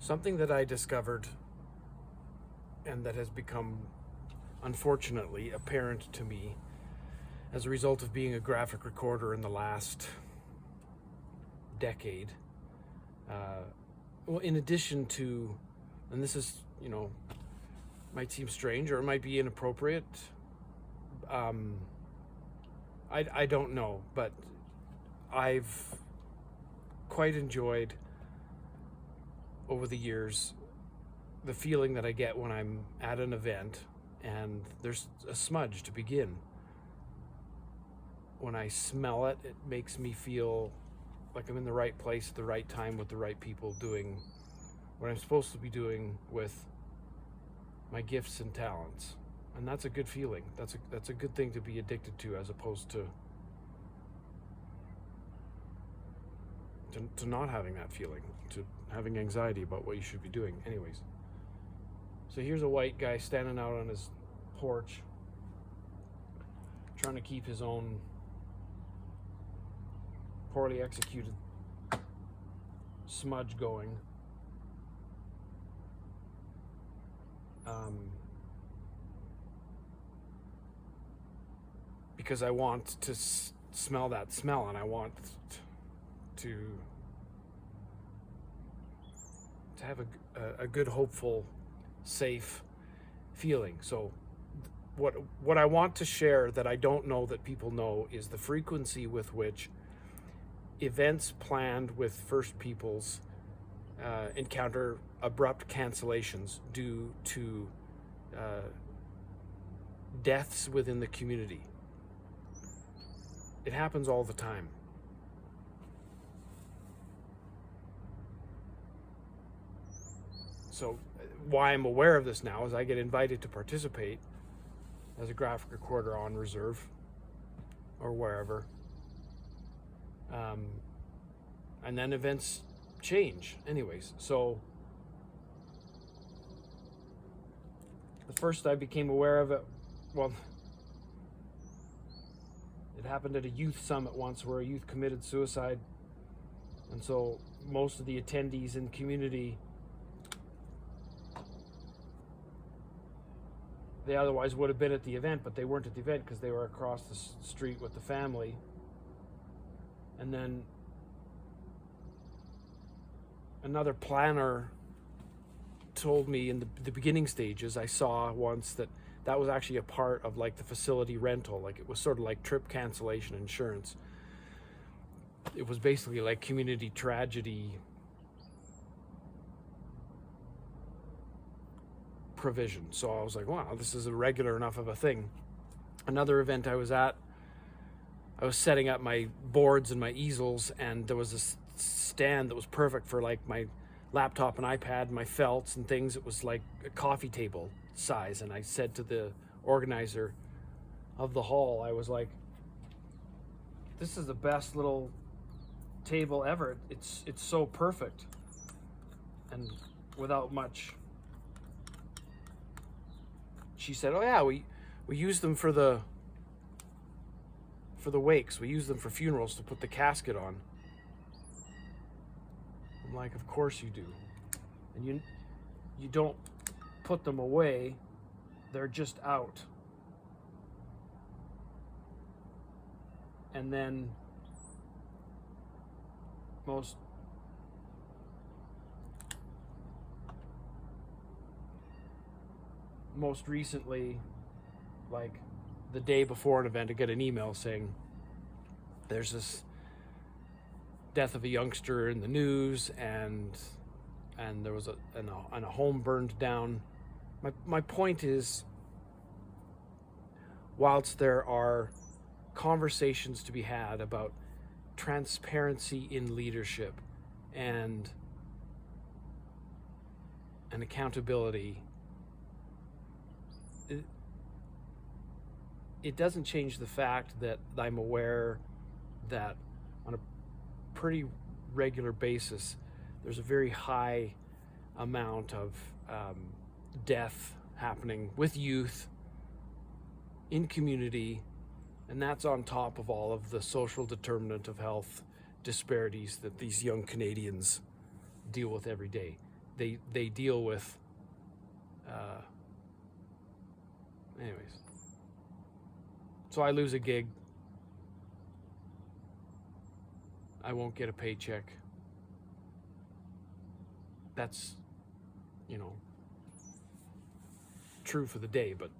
Something that I discovered and that has become, unfortunately, apparent to me as a result of being a graphic recorder in the last decade. Well, in addition to, and this is, might seem strange or it might be inappropriate. I don't know, but I've quite enjoyed over the years the feeling that I get when I'm at an event and there's a smudge to begin. When I smell it, it makes me feel like I'm in the right place at the right time with the right people doing what I'm supposed to be doing with my gifts and talents. And that's a good feeling. That's a good thing to be addicted to, as opposed to not having that feeling, to having anxiety about what you should be doing. Anyways, so here's a white guy standing out on his porch trying to keep his own poorly executed smudge going. Because I want to smell that smell, and I want to have a good, hopeful, safe feeling. So what I want to share that I don't know that people know is the frequency with which events planned with First Peoples encounter abrupt cancellations due to deaths within the community. It happens all the time. So why I'm aware of this now is I get invited to participate as a graphic recorder on reserve or wherever. And then events change anyways. So the first I became aware of it, well, it happened at a youth summit once where a youth committed suicide. And so most of the attendees in the community, they otherwise would have been at the event, but they weren't at the event because they were across the street with the family. And then another planner told me in the beginning stages, I saw once that was actually a part of like the facility rental. Like it was sort of like trip cancellation insurance. It was basically like community tragedy provision. So I was like, wow, this is a regular enough of a thing. Another event I was at, I was setting up my boards and my easels, and there was this stand that was perfect for like my laptop and iPad, my felts and things. It was like a coffee table size. And I said to the organizer of the hall, I was like, this is the best little table ever. It's so perfect. And without much, she said, oh yeah, we use them for the wakes. We use them for funerals to put the casket on. I'm like, of course you do. And you don't put them away. They're just out. And then most recently, like the day before an event, I get an email saying there's this death of a youngster in the news, and there was a home burned down. My point is, whilst there are conversations to be had about transparency in leadership and accountability, it doesn't change the fact that I'm aware that on a pretty regular basis there's a very high amount of death happening with youth in community, and that's on top of all of the social determinant of health disparities that these young Canadians deal with every day. they deal with. Anyways, so I lose a gig. I won't get a paycheck. That's, true for the day, but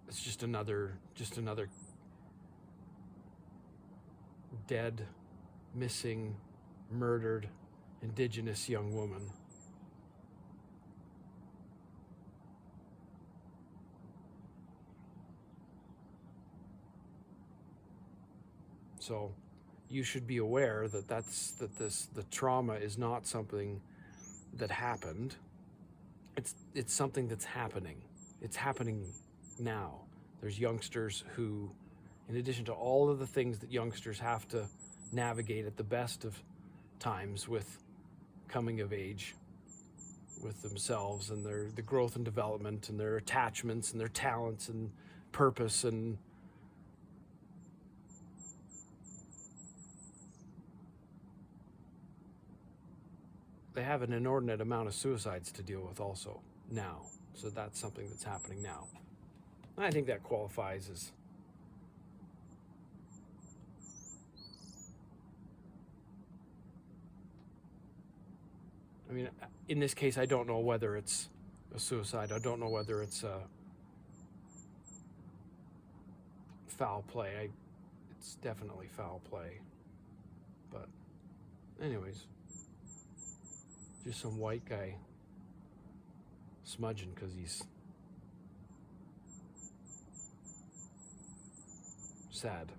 it's just another dead, missing, murdered Indigenous young woman. So you should be aware that the trauma is not something that happened. It's something that's happening. It's happening now. There's youngsters who, in addition to all of the things that youngsters have to navigate at the best of times with coming of age, with themselves and the growth and development and their attachments and their talents and purpose, and they have an inordinate amount of suicides to deal with also now. So that's something that's happening now. I think that qualifies as in this case, I don't know whether it's a suicide. I don't know whether it's a foul play. It's definitely foul play. But anyways, just some white guy smudging because he's sad.